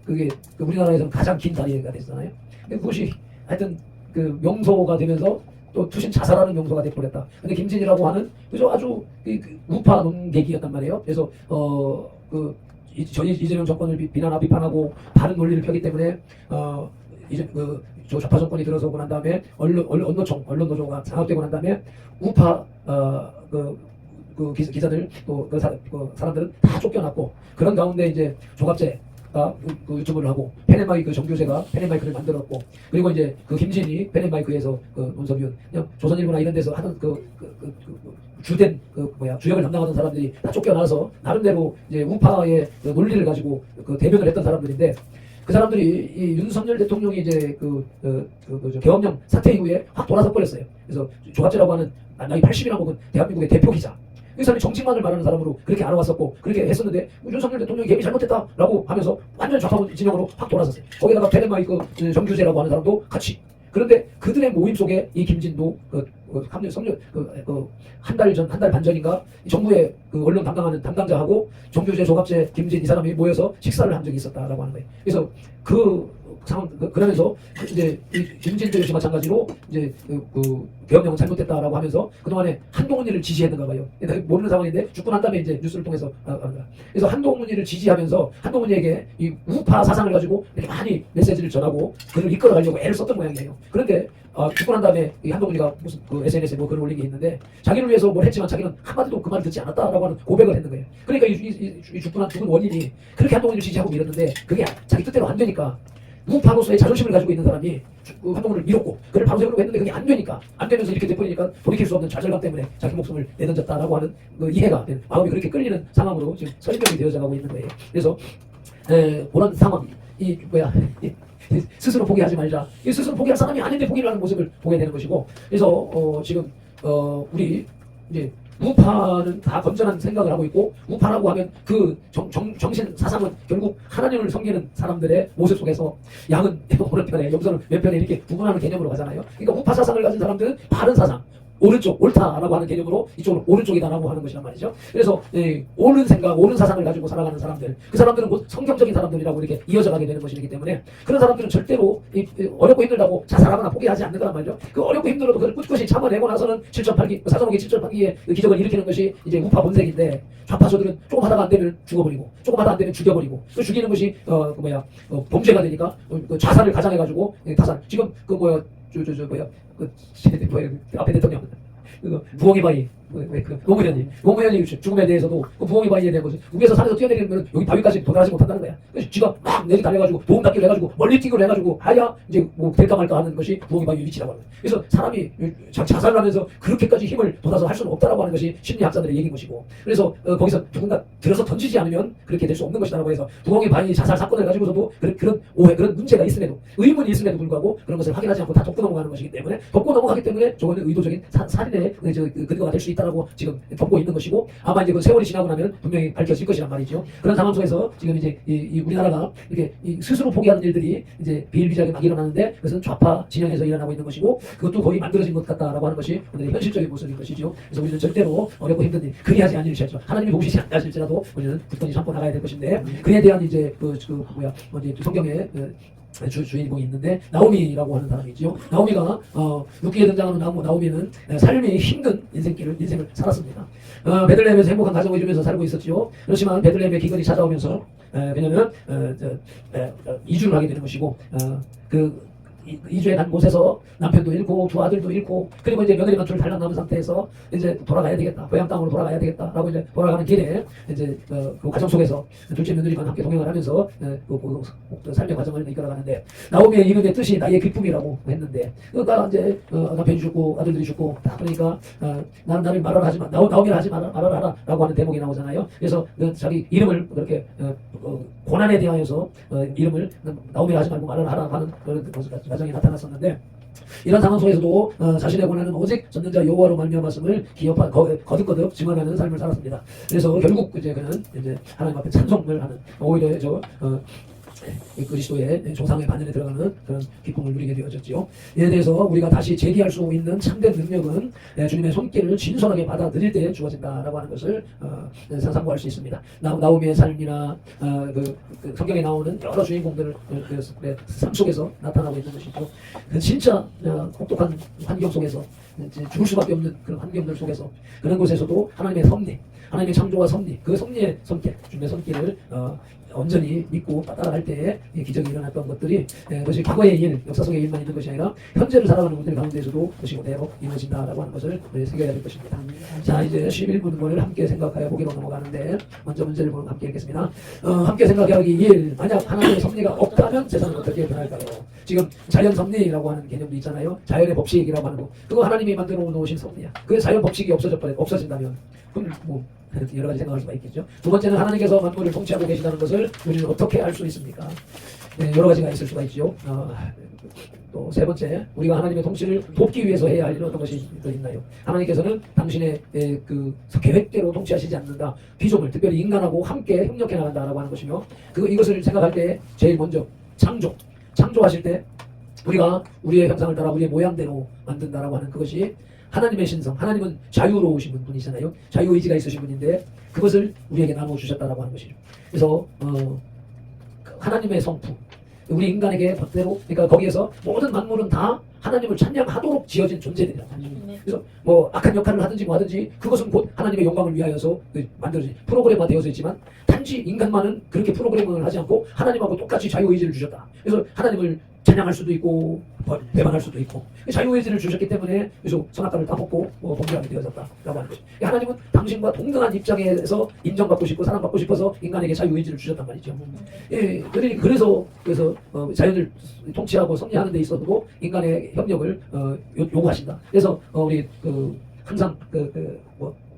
그게 우리나라에서는 가장 긴 다리가 됐잖아요. 그것이 하여튼 그 명소가 되면서 또 투신 자살하는 명소가 돼버렸다. 근데 김진이라고 하는 그저 아주 우파 논객이었단 말이에요. 그래서 이재명 정권을 비판하고 바른 논리를 펴기 때문에 이제 저 좌파 정권이 들어서고 난 다음에 언론노조가 장악되고 난 다음에 우파 기자들 또 사람들은 다 쫓겨났고 그런 가운데 이제 조갑재가 그 유튜브를 하고 펜앤마이크 정규재가 펜앤마이크를 만들었고 그리고 이제 그 김진이 펜앤마이크에서 논설위원 그냥 조선일보나 이런 데서 하던 주된 주역을 담당하던 사람들이 다 쫓겨나서 나름대로 이제 우파의 논리를 가지고 대변을 했던 사람들인데 그 사람들이 이 윤석열 대통령이 이제 계엄령 사태 이후에 확 돌아서 버렸어요. 그래서 조갑재라고 하는 나이 80이라고 그 대한민국의 대표 기자. 이 사람이 정치만을 말하는 사람으로 그렇게 알아왔었고 그렇게 했었는데 윤석열 대통령이 예비 잘못했다라고 하면서 완전 좌파 진영으로 확 돌아섰어요. 거기다가 펜앤마이크 정규재라고 하는 사람도 같이. 그런데 그들의 모임 속에 이 김진도 한 달 반 전인가 정부의 언론 담당하는 담당자하고 정규재, 조갑재, 김진 이 사람이 모여서 식사를 한 적이 있었다라고 하는 거예요. 그래서 그 상황 그러면서 이제 이 김진태 역시 마찬가지로 이제 그 계엄령은 잘못됐다라고 하면서 그동안에 한동훈이를 지지했는가 봐요. 모르는 상황인데 죽고 난 다음에 이제 뉴스를 통해서 그래서 한동훈이를 지지하면서 한동훈이에게 이 우파 사상을 가지고 이렇게 많이 메시지를 전하고 그를 이끌어가려고 애를 썼던 모양이에요. 그런데 죽고 난 다음에 이 한동훈이가 무슨 그 SNS에 뭐 글을 올린 게 있는데 자기를 위해서 뭘 했지만 자기는 한마디도 그 말을 듣지 않았다라고 하는 고백을 했는 거예요. 그러니까 이 죽은 원인이 그렇게 한동훈이를 지지하고 밀었는데 그게 자기 뜻대로 안 되니까 우파로서의 자존심을 가지고 있는 사람이 한동훈을 밀었고 그를 바로 세우려고 했는데 그게 안 되니까 안 되면서 이렇게 돼버리니까 돌이킬 수 없는 좌절감 때문에 자기 목숨을 내던졌다라고 하는 그 이해가 마음이 그렇게 끌리는 상황으로 지금 설명이 되어져 가고 있는 거예요. 그래서 그런 상황 스스로 포기하지 말자. 이 스스로 포기할 사람이 아닌데 포기를 하는 모습을 보게 되는 것이고 그래서 지금 우리 이제 우파는 다 건전한 생각을 하고 있고 우파라고 하면 그 정신 사상은 결국 하나님을 섬기는 사람들의 모습 속에서 양은 어느 편에 염소는 몇 편에 이렇게 구분하는 개념으로 가잖아요. 그러니까 우파 사상을 가진 사람들은 바른 사상 오른쪽, 옳다라고 하는 개념으로 이쪽은 오른쪽이다라고 하는 것이란 말이죠. 그래서 옳은 생각, 옳은 사상을 가지고 살아가는 사람들, 그 사람들은 곧 성경적인 사람들이라고 이렇게 이어져 가게 되는 것이기 때문에 그런 사람들은 절대로 어렵고 힘들다고 자살하거나 포기하지 않는 거란 말이죠. 그 어렵고 힘들어도 그걸 꿋꿋이 참아내고 나서는 7.8기, 사전오기 7.8기의 기적을 일으키는 것이 이제 우파 본색인데 좌파서들은 조금 하다가 안 되면 죽어버리고 조금 하다 안 되면 죽여버리고 또 죽이는 것이 범죄가 되니까 자살을 가장해가지고 타살. 지금 앞에 대통령 부엉이 바위 노무현이 죽음에 대해서도 그 부엉이 바위에 대한 것을 위에서 산에서 뛰어내리면 여기 바위까지 도달하지 못한다는 거야. 그래서 쥐가 막 내지 달려가지고 도움 닫기를 해가지고 멀리 뛰기를 해가지고 하야 이제 뭐 될까 말까 하는 것이 부엉이 바위 위치라고 하는 거야. 그래서 사람이 자살을 하면서 그렇게까지 힘을 쏟아서 할 수는 없다라고 하는 것이 심리학자들의 얘기인 것이고 그래서 거기서 누군가 들어서 던지지 않으면 그렇게 될 수 없는 것이라고 해서 부엉이 바위 자살 사건을 가지고서도 그런 오해 그런 문제가 있음에도 의문이 있음에도 불구하고 그런 것을 확인하지 않고 다 덮고 넘어가는 것이기 때문에 덮고 넘어가기 때문에 저거는 의도적인 살인의 근거가 될 수 있다라고 지금 덮고 있는 것이고 아마 이제 그 세월이 지나고 나면 분명히 밝혀질 것이란 말이죠. 그런 상황 속에서 지금 이제 이 우리나라가 이렇게 스스로 포기하는 일들이 이제 비일비재하게 막 일어나는데 그것은 좌파 진영에서 일어나고 있는 것이고 그것도 거의 만들어진 것 같다라고 하는 것이 오늘의 현실적인 모습인 것이죠. 그래서 우리는 절대로 어렵고 힘든 일 그리하지 않으셔야죠. 하나님이 도우시지 않으실지라도 우리는 굳건히 참고 나가야 될 것인데 그에 대한 이제 성경에 주인공이 있는데 나오미라고 하는 사람이죠. 나오미가 루키에 등장하는 나오미는 삶이 힘든 인생을 살았습니다. 베들레헴에서 행복한 가정을 이루면서 살고 있었죠. 그렇지만 베들레헴의 기근이 찾아오면서 그녀는 이주를 하게 되는 것이고 이주에 간 곳에서 남편도 잃고 두 아들도 잃고 그리고 이제 며느리 간투를 달랑 남은 상태에서 이제 돌아가야 되겠다 고향 땅으로 돌아가야 되겠다라고 이제 돌아가는 길에 이제 그 과정 속에서 둘째 며느리만 함께 동행을 하면서 삶의 과정을 이끌어가는데 나오미의 이름의 뜻이 나의 기쁨이라고 했는데 그러니까 이제 남편이 죽고 아들들이 죽고 다 그러니까 나를 말하라 하지 마 나오미를 하지 말아라라고 하는 대목이 나오잖아요. 그래서 자기 이름을 그렇게 고난에 대하여서 이름을 나오미를 하지 말고 말아라 하는 그런 과정이 나타났었는데 이런 상황 속에서도 자신의 고난은 오직 전능자 여호와로 말미암았음을 거듭거듭 증언하는 삶을 살았습니다. 그래서 결국 이제 그는 이제 하나님 앞에 찬송을 하는 오히려 그리스도의 조상의 반열에 들어가는 그런 기쁨을 누리게 되어졌지요. 이에 대해서 우리가 다시 제기할 수 있는 참된 능력은 주님의 손길을 진솔하게 받아들일 때 주어진다라고 하는 것을 상상할 수 있습니다. 나오미의 삶이나 그 성경에 나오는 여러 주인공들을 삶 속에서 나타나고 있는 것이죠. 진짜 혹독한 환경 속에서 죽을 수밖에 없는 그런 환경들 속에서 그런 곳에서도 하나님의 섭리, 하나님의 창조와 섭리, 그 섭리의 손길, 주님의 손길을 온전히 믿고 따라갈 때에 기적이 일어났던 것들이 그것이 과거의 일, 역사 속의 일만 있는 것이 아니라 현재를 살아가는 분들 가운데서도 그것이 그대로 이루어진다라고 하는 것을 새겨야 될 것입니다. 자, 이제 11분을 함께 생각하여 보기로 넘어가는데 먼저 문제를 보고 함께 읽겠습니다. 함께 생각하기 1. 만약 하나님의 섭리가 없다면 세상은 어떻게 변할까요? 지금 자연 섭리라고 하는 개념도 있잖아요. 자연의 법칙이라고 하는 거. 그거 하나님이 만들어 놓으신 섭리야. 그 자연 법칙이 없어진다면 그럼 뭐 여러 가지 생각할 수가 있겠죠. 두 번째는 하나님께서 만물을 통치하고 계시다는 것을 우리는 어떻게 알 수 있습니까? 여러 가지가 있을 수가 있죠. 또 세 번째, 우리가 하나님의 통치를 돕기 위해서 해야 할 일은 어떤 것이 더 있나요? 하나님께서는 당신의 그 계획대로 통치하시지 않는다. 피조물, 특별히 인간하고 함께 협력해 나간다라고 하는 것이며 이것을 생각할 때 제일 먼저 창조하실 때 우리가 우리의 형상을 따라 우리의 모양대로 만든다라고 하는 그것이 하나님의 신성, 하나님은 자유로우신 분이잖아요. 자유의지가 있으신 분인데 그것을 우리에게 나누어 주셨다라고 하는 것이죠. 그래서 하나님의 성품, 우리 인간에게 법대로 그러니까 거기에서 모든 만물은 다 하나님을 찬양하도록 지어진 존재들이란 말이에요. 그래서 뭐 악한 역할을 하든지 뭐 하든지 그것은 곧 하나님의 영광을 위하여서 만들어진 프로그램화 되어져 있지만 단지 인간만은 그렇게 프로그램을 하지 않고 하나님하고 똑같이 자유의지를 주셨다. 그래서 하나님을 찬양할 수도 있고 배반할 수도 있고 자유의지를 주셨기 때문에 그래서 선악과를 따먹고 범죄하게 되어졌다라고 하는 거죠. 하나님은 당신과 동등한 입장에서 인정받고 싶고 사랑받고 싶어서 인간에게 자유의지를 주셨단 말이죠. 예, 그래서 자연을 통치하고 섭리하는 데 있어서도 인간의 협력을 요구하신다. 그래서 우리 항상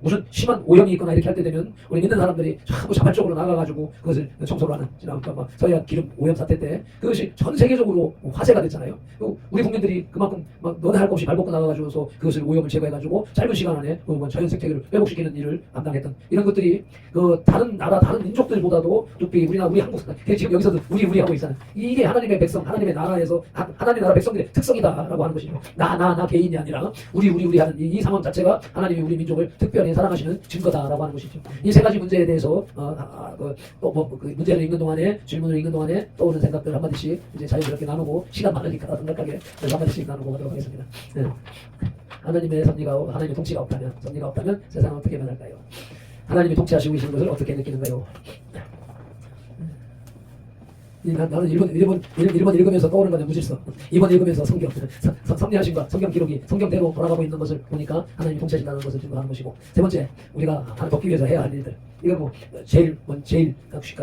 무슨 심한 오염이 있거나 이렇게 할 때 되면 우리 믿는 사람들이 자꾸 자발적으로 나가가지고 그것을 청소를 하는 지난번 막 서해안 기름 오염 사태 때 그것이 전 세계적으로 화제가 됐잖아요. 우리 국민들이 그만큼 막 너네 할 것 없이 발벗고 나가가지고서 그것을 오염을 제거해가지고 짧은 시간 안에 자연 생태계를 회복시키는 일을 감당했던 이런 것들이 다른 나라 다른 민족들보다도 특히 우리 한국 사람 지금 여기서도 우리 하고 있잖아요. 이게 하나님의 백성 하나님의 나라에서 하나님의 나라 백성들의 특성이다라고 하는 것이죠. 나 개인이 아니라 우리 하는 이 상황 자체가 하나님이 우리 민족을 특별히 사랑하시는 증거다라고 하는 것이죠. 이 세 가지 문제에 대해서 문제를 읽는 동안에 질문을 읽는 동안에 떠오르는 생각들 한마디씩 이제 자연스럽게 나누고 시간 많으니까 생각하게 한마디씩 나누고 가도록 하겠습니다. 네. 하나님의 섭리가 하나님의 통치가 없다면 섭리가 없다면 세상은 어떻게 변할까요? 하나님이 통치하시고 계시는 것을 어떻게 느끼는가요? 나는 1번 읽으면서 떠오르는 거는 무질서. 2번 읽으면서 성경, 섭리하심과 성경 기록이 성경대로 돌아가고 있는 것을 보니까 하나님이 통치하신다는 것을 증거하는 것이고, 세 번째, 우리가 하나 돕기 위해서 해야 할 일들. 이거 제일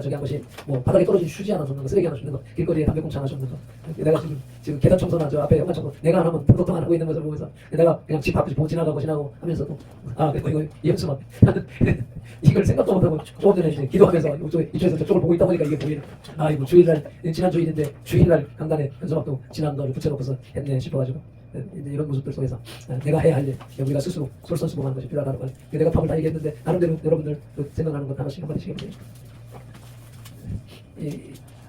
저기 한 것이 바닥에 떨어진 휴지 하나 줬는 거, 쓰레기 하나 줬는 거, 길거리에 담배꽁초 하나 줬는 거. 내가 지금 계단 청소나 저 앞에 현관 청소, 내가 안 하면 도통 안 하고 있는 것을 보면서 내가 그냥 집 앞에서 보고 지나가고 하면서도 이거 이현수만 이걸 생각도 못하고 조금 전에 이제 기도하면서 이쪽에서 저쪽을 보고 있다 보니까 이게 보이는. 이거 주일날 지난 주일인데 주일날 강단에 현수막도 지난 거를 붙여놓고서 했네 싶어가지고. 이런 모습들 속에서 내가 해야 할 일, 우리가 스스로 솔선수범하는 것이 필요하다는 걸. 내가 답을 다 얘기했는데 나름대로 여러분들 생각나는 것 하나씩 한마디씩 해보세요.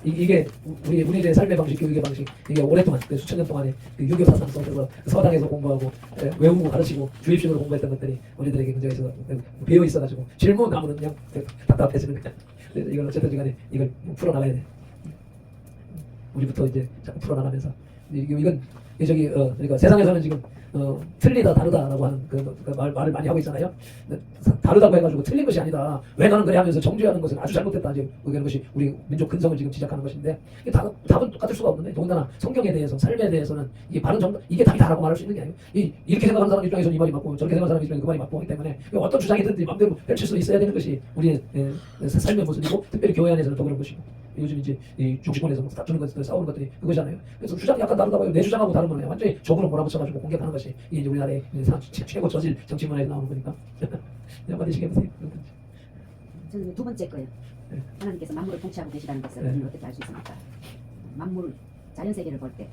이게 우리의 삶의 방식, 교육의 방식, 이게 오랫동안 수천 년 동안에 유교 사상 속에서 서당에서 공부하고 외우고 가르치고 주입식으로 공부했던 것들이 우리들에게 굉장히 배어 있어가지고 질문하면 그냥 답답해지는 거야. 이걸 어쨌든 간에 이걸 풀어나가야 돼. 우리부터 이제 자꾸 풀어나가면서 이건 그러니까 세상에서는 지금 틀리다 다르다라고 하는 말을 많이 하고 있잖아요. 다르다고 해가지고 틀린 것이 아니다. 왜 나는 그래 하면서 정죄하는 것은 아주 잘못됐다. 지금 그런 것이 우리 민족 근성을 지금 지적하는 것인데 답은 똑같을 수가 없는데 더군다나 성경에 대해서 삶에 대해서는 이게 답이다라고 말할 수 있는 게 아니에요. 이렇게 생각하는 사람 입장에서는 이 말이 맞고 저렇게 생각하는 사람 입장에서는 그 말이 맞고 하기 때문에 어떤 주장이든지 마음대로 펼칠 수 있어야 되는 것이 우리의 삶의 모습이고 특별히 교회 안에서는 더 그런 것이고. 요즘 이제 이 중시권에서 다투는 것들 싸우는 것들이 그거잖아요. 그래서 주장이 약간 다르다고 내 주장하고 다른 거는 완전히 적으로 몰아붙여가지고 공격하는 것이 이게 이제 우리나라의 최고 저질 정치문화에서 나오는 거니까. 한마디씩 해보세요. 저는 두 번째 거예요. 네. 하나님께서 만물을 통치하고 계시다는 것을 네. 우리는 어떻게 알 수 있습니까? 만물 자연 세계를 볼 때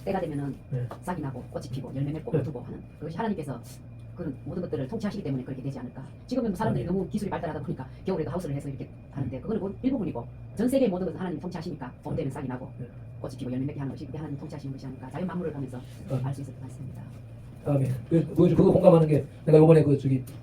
때가 되면은 네. 싹이 나고 꽃이 피고 열매 맺고 네. 두고 하는 그것이 하나님께서 그런 모든 것들을 통치하시기 때문에 그렇게 되지 않을까. 지금은 사람들이 네. 너무 기술이 발달하다 보니까 겨울에도 하우스를 해서 이렇게 하는데 그거는 뭐 일부분이고 전 세계의 모든 것은 하나님 통치하시니까 봄 되면 싹이 나고 네. 꽃이 피고 열매 맺게 하는 것이 그게 하나님 통치하시는 것이 아닐까. 자연 만물을 보면서 알 수 있을 것 같습니다. 다음에 그거 공감하는 게 내가 이번에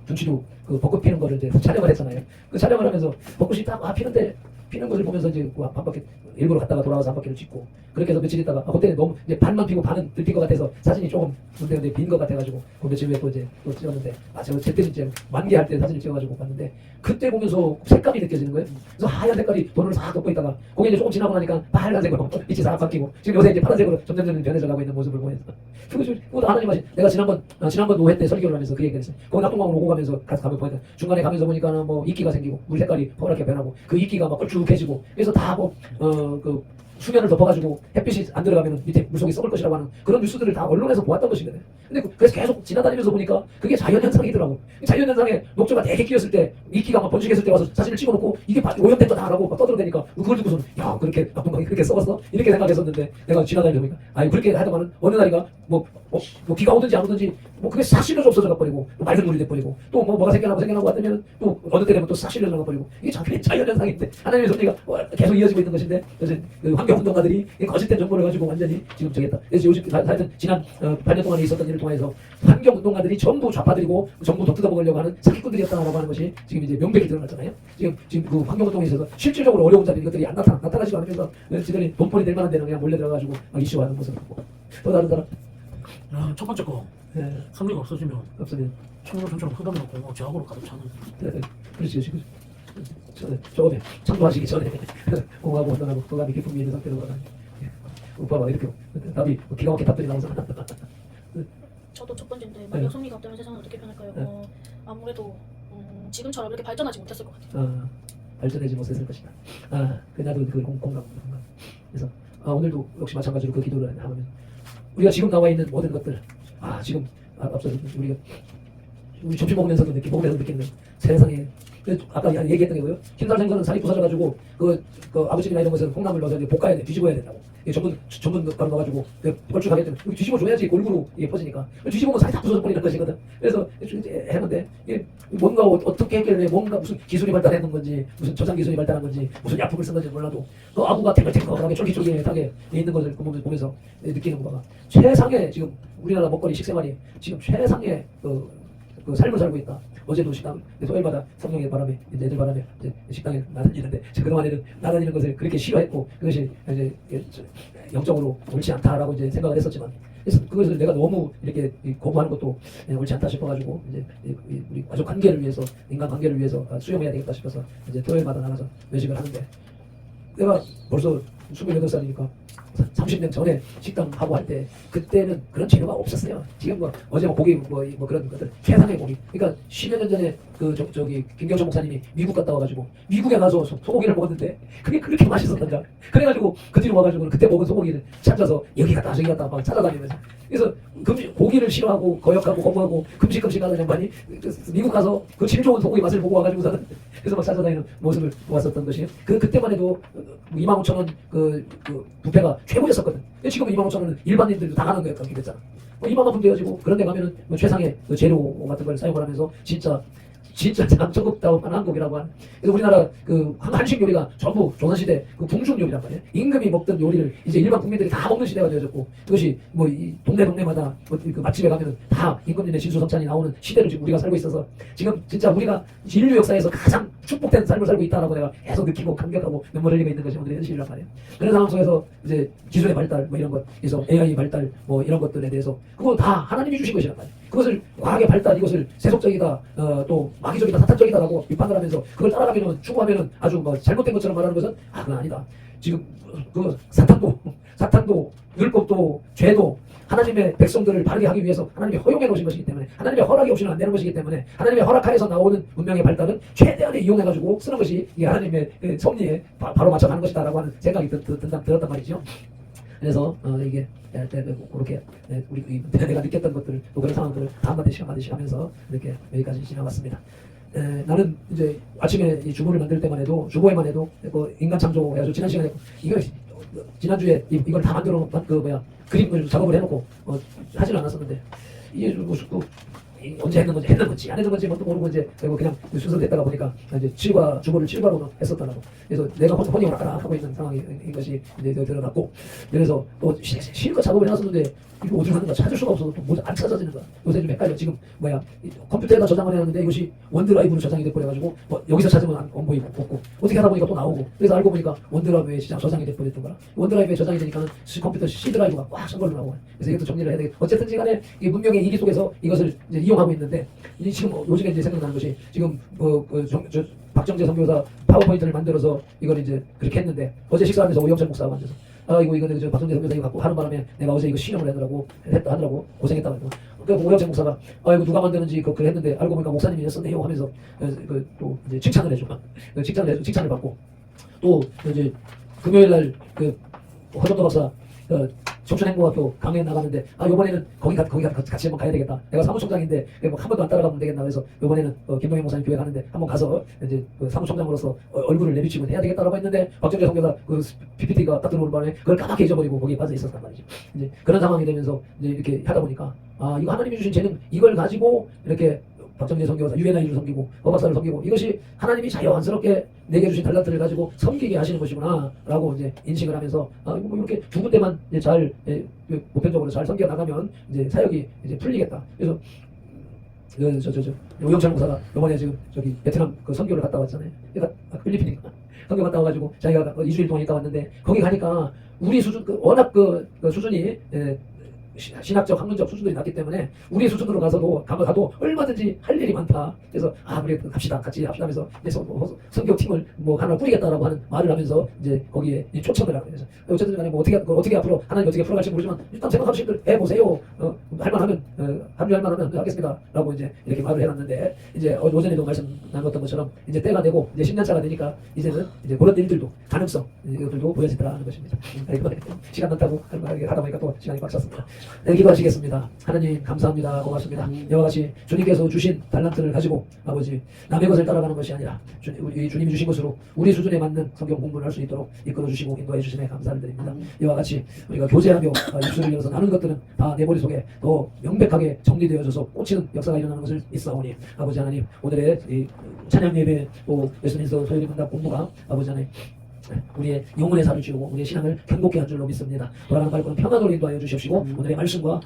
둔치도 벚꽃 피는 거를 이제 촬영을 했잖아요. 그 촬영을 하면서 벚꽃이 딱 피는데 피는 것을 보면서 이제 한 바퀴 일부러 갔다가 돌아와서 한 바퀴를 찍고 그렇게 해서 며칠 있다가 그때 너무 이제 반만 피고 반은 들핀 것 같아서 사진이 조금 근데 빈 것 같아가지고 그 며칠 후에 또 찍었는데 제가 제때 이제 만개할 때 사진을 찍어가지고 봤는데 그때 보면서 색감이 느껴지는 거예요. 그래서 하얀 색깔이 도로를 싹 덮고 있다가 거기 이제 조금 지나고 나니까 빨간색으로 빛이 싹 바뀌고 지금 요새 이제 파란색으로 점점 변해져가고 있는 모습을 보면서 그것도 하나님 하신. 내가 지난번 노회 때 설교를 하면서 그 얘기를 했어요. 거기 낙동강으로 오고 가면서 가면 보니까 중간에 가면서 보니까는 이끼가 생기고 물 색깔이 퍼렇게 변하고 그 이끼가 막 걸쭉해지고 그래서 다 수면을 덮어가지고 햇빛이 안 들어가면 밑에 물속이 썩을 것이라고 하는 그런 뉴스들을 다 언론에서 보았던 것이거든요. 근데 그래서 계속 지나다니면서 보니까 그게 자연현상이더라고. 자연현상에 녹조가 되게 끼었을 때 이끼가 막 번식했을 때 와서 사진을 찍어놓고 이게 오염된 거다라고 막 떠들어대니까 그걸 듣고서는 그렇게 낙동강이 그렇게 썩었어? 이렇게 생각했었는데 내가 지나다니다 보니까 그렇게 하다가는 어느 날이가 뭐 비가 오든지 안 오든지 뭐 그게 싹 실려져 없어져 버리고 또 맑은 물이 돼 버리고 또 뭐가 생겨나고 하면 또 어느 때 되면 또 싹 실려져 버리고 이게 자연현상인데 하나님의 섭리가 계속 이어지고 있는 것인데 그래서 그 환경운동가들이 거짓된 정보를 가지고 완전히 지금 저겠다. 그래서 요즘 하여튼 지난 8년 동안에 있었던 일을 통해서 환경운동가들이 전부 좌파들이고 정부 더 뜯어먹으려고 하는 사기꾼들이었다라고 하는 것이 지금 이제 명백히 드러났잖아요. 지금 그 환경운동에 있어서 실질적으로 어려운 자들 이것들이 안 나타나지도 않으면서 지들이 돈벌이 될 만한 데는 그냥 몰래 들어가가지고 막 이슈하는 모습을 보고 또 다른 사람 첫 번째 거 예, 삼리가 없어지면 없으면 청년 전체로 흑암이고 제약으로 가득 차는 네, 그렇지. 저번에 창조하시기 전에 공하고 원단하고 도감이 기쁨이 있는 상태로 가라. 오빠가 이렇게 답이 기가 막히게 답들이 나오잖아. 저도 첫 번째인데 만약 네. 섭리가 없다면 세상은 어떻게 변할까요? 네. 아무래도 지금처럼 이렇게 발전하지 못했을 것 같아요. 발전하지 못했을 것이다. 나도 그 공감. 그래서 오늘도 역시 마찬가지로 그 기도를 하면 우리가 지금 나와 있는 모든 것들, 지금 앞서 우리 점심 먹으면서도 느끼는 세상에 아까 얘기했던 게 뭐예요? 흰살 생선은 살이 부서져가지고 그 아버지나 이런 것은 콩나물 넣어서 이제 볶아야 돼, 뒤집어야 된다고. 전분 가루 넣어가지고 걸쭉하게 좀 뒤집어 줘야지 골고루 이게 퍼지니까. 뒤집으면 살이 다 부서져 버리는 것이거든. 그래서 했는데 이게 뭔가 어떻게 했길래 뭔가 무슨 기술이 발달했는 건지 무슨 저장 기술이 발달한 건지 무슨 약품을 쓴 건지 몰라도 그 아구가 탱글탱글하게 쫄깃쫄깃하게 있는 것을 보면서 느끼는 거가 최상의 지금 우리나라 먹거리 식생활이 지금 최상의 그 삶을 살고 있다. 어제도 식당 토요일마다 성령의 바람에 애들 바람에 이제 식당에 나다니는데 그동안에는 나다니는 것을 그렇게 싫어했고 그것이 이제 영적으로 옳지 않다라고 이제 생각을 했었지만 그래서 그것을 내가 너무 이렇게 거부하는 것도 옳지 않다 싶어가지고 이제 우리 가족 관계를 위해서 인간 관계를 위해서 수용해야 되겠다 싶어서 이제 토요일마다 나가서 외식을 하는데 내가 벌써 28살이니까 30년 전에 식당 하고 할 때 그때는 그런 재료가 없었어요. 지금 어제 고기 뭐 그런 것들 최상의 고기. 그러니까 10여 년 전에 저기 김경철 목사님이 미국 갔다 와가지고 미국에 가서 소고기를 먹었는데 그게 그렇게 맛있었단다. 그래가지고 그 뒤로 와가지고 그때 먹은 소고기를 찾아서 여기 갔다 저기 갔다 막 찾아다니면서 그래서 고기를 싫어하고 거역하고 거부하고 금식 하는 양반이 미국 가서 그 제일 좋은 소고기 맛을 보고 와가지고서는 그래서 막 찾아다니는 모습을 보았었던 것이 그때만 해도 25,000원 그 부페가 최고였었거든. 근데 지금은 25,000원은 일반인들도 다 가는 거였다. 그렇게 됐잖아. 2만 원 되어지고 그런 데 가면은 최상의 재료 같은 걸 사용을 하면서 진짜 참 전국다운 한국이라고 하는. 그래서 우리나라 그 한식 요리가 전부 조선시대 그 궁중 요리란 말이에요. 임금이 먹던 요리를 이제 일반 국민들이 다 먹는 시대가 되어졌고 그것이 뭐 이 동네마다 그 맛집에 가면은 다 임금님의 진수성찬이 나오는 시대를 지금 우리가 살고 있어서 지금 진짜 우리가 인류 역사에서 가장 축복된 삶을 살고 있다라고 내가 계속 느끼고 감격하고 눈물 흘리고 있는 것이 오늘의 현실이란 말이에요. 그런 상황 속에서 이제 기술의 발달 뭐 이런 것, 그래서 AI 발달 뭐 이런 것들에 대해서 그거 다 하나님이 주신 것이란 말이에요. 그것을 과학의 발달 이것을 세속적이다 또 마귀적이다 사탄적이다라고 비판을 하면서 그걸 따라가면은 추구하면은 아주 뭐 잘못된 것처럼 말하는 것은 그건 아니다. 지금 그 사탄도 율법도 죄도 하나님의 백성들을 바르게 하기 위해서 하나님이 허용해 놓으신 것이기 때문에 하나님의 허락이 없이는 안 되는 것이기 때문에 하나님의 허락하에서 나오는 문명의 발달은 최대한의 이용해가지고 쓰는 것이 이게 하나님의 섭리에 바로 맞춰가는 것이다라고 하는 생각이 들었단 말이죠. 그래서 이게 그렇게 우리 내가 느꼈던 것들 또 그런 상황들을 한마디씩 하면서 이렇게 여기까지 지나왔습니다. 나는 이제 아침에 이 주보를 만들 때만 해도 주보에만 해도 인간 창조 해가지고 지난 시간에 이거 지난주에 이걸 다 만들어 그림을 작업을 해놓고 하지는 않았었는데 이게 언제 했는 건지 안 했는 건지 뭣도 모르고 이제 그냥 순서됐다가 보니까 이제 주보를 7과로 했었더라고. 그래서 내가 혼이 오락가락 하고 있는 상황인 것이 이제 드러났고 그래서 또 실컷 작업을 해놨었는데 이거 어디로 가는가 찾을 수가 없어서 또 안 찾아지는 거야. 요새 좀 헷갈려. 지금 컴퓨터에다 저장을 해놨는데 이것이 원드라이브로 저장이 돼버려가지고 여기서 찾으면 안 보이고 없고 어떻게 하다 보니까 또 나오고 그래서 알고 보니까 원드라이브에 저장이 돼버렸던 거야. 원드라이브에 저장이 되니까 컴퓨터 C드라이브가 꽉 찬 걸로 나오고 그래서 이것도 정리를 해야 되겠다. 어쨌든 간에 문명의 이기 속에서 이것을 이제 이용하고 있는데 지금 요즘에 이제 생각나는 것이 지금 박정재 선교사 파워포인트를 만들어서 이걸 이제 그렇게 했는데 어제 식사하면서 오영철 목사가 앉아서 이거는 저 박정재 선교사 이거 갖고 하는 바람에 내가 어제 이거 실험을 하더라고 고생했다고 했고 그러니까 오영철 목사가 이거 누가 만드는지 그걸 했는데 알고 보니까 목사님이 했었네요 하면서 또 이제 칭찬을 해줘. 칭찬을 받고 또 이제 금요일 날 허정도 박사 청춘행복학교 강연 나가는데 이번에는 거기 같이 한번 가야 되겠다. 내가 사무총장인데 한 번도 안 따라가면 되겠나 그래서 이번에는 김동현 목사님 교회 가는데 한번 가서 이제 그 사무총장으로서 얼굴을 내비치고 해야 되겠다라고 했는데 박정재 선교사 그 PPT가 딱 들어오는 바람에 그걸 까맣게 잊어버리고 거기에 빠져 있었단 말이죠. 이제 그런 상황이 되면서 이제 이렇게 하다 보니까 이거 하나님이 주신 재능 이걸 가지고 이렇게 박정재 선교사 UNI를 섬기고 어바사를 섬기고 이것이 하나님이 자연스럽게 내게 주신 달란트를 가지고 섬기게 하시는 것이구나 라고 이제 인식을 하면서 뭐 이렇게 두 군데만 이제 잘 보편적으로 잘 섬겨 나가면 이제 사역이 이제 풀리겠다. 그래서 오영철 목사가 이번에 지금 저기 베트남 그 선교를 갔다 왔잖아요. 그러니까 필리핀인가 선교 갔다 와가지고 자기가 2주일 동안 있다 왔는데 거기 가니까 우리 수준 워낙 그 수준이 신학적 학문적 수준이 낮기 때문에 우리 수준으로 가도 얼마든지 할 일이 많다. 그래서 우리 갑시다 같이 합시다 하면서 그래서 선교팀을 하나 꾸리겠다라고 하는 말을 하면서 이제 거기에 초청을 하고 그래서 어쨌든 간에 어떻게 앞으로 하나님 어떻게 풀어갈지 모르지만 일단 생각하시길 해보세요. 할만하면 합류할 만하면 하겠습니다. 라고 이제 이렇게 말을 해놨는데 이제 오전에도 말씀 나눴던 것처럼 이제 때가 되고 이제 10년차가 되니까 이제는 이제 그런 일들도 가능성 이것들도 보여지더라는 것입니다. 시간 많다고 하다 보니까 또 시간이 꽉 찼습니다. 네, 기도하시겠습니다. 하나님 감사합니다. 고맙습니다. 이와 같이 주님께서 주신 달란트를 가지고 아버지 남의 것을 따라가는 것이 아니라 우리 주님이 주신 것으로 우리 수준에 맞는 성경 공부를 할 수 있도록 이끌어 주시고 인도해 주시네 감사를 드립니다. 이와 같이 우리가 교제하며 입술을 열어서 나눈 것들은 다 내 머릿속에 더 명백하게 정리되어져서 꽂히는 역사가 일어나는 것을 있사오니 아버지 하나님 오늘의 이 찬양 예배 또 예수님께서 소요리 문답 공부가 아버지 하나님 우리의 영혼의 살을 지우고 우리의 신앙을 견고케 한 줄로 믿습니다. 돌아가는 발걸음 평안으로 인도하여 주십시고 오늘의 말씀과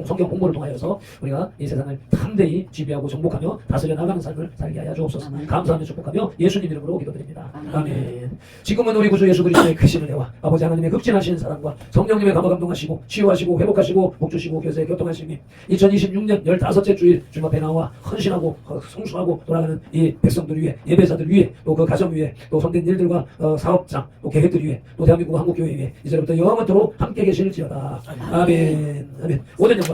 성경 공부를 통하여서 우리가 이 세상을 담대히 지배하고 정복하며 다스려 나가는 삶을 살게 하여 주옵소서. 감사하며 축복하며 예수님 이름으로 기도드립니다. 아멘. 지금은 우리 구주 예수 그리스도의 크신 은혜와 아버지 하나님의 극진하신 사랑과 성령님의 감화감동하시고 치유하시고 회복하시고 복주시고 교세에 교통하심이 2026년 15째 주일 주님 앞에 나와 헌신하고 성수하고 돌아가는 이 백성들 위해 예배자들 위해 또 그 가정 위해 또 성된 일들과 사업장 또 계획들 위해 또 대한민국 한국교회 위해 이제부터 영원토록 함께 계실지어다. 아멘. 아멘. 오늘 영광.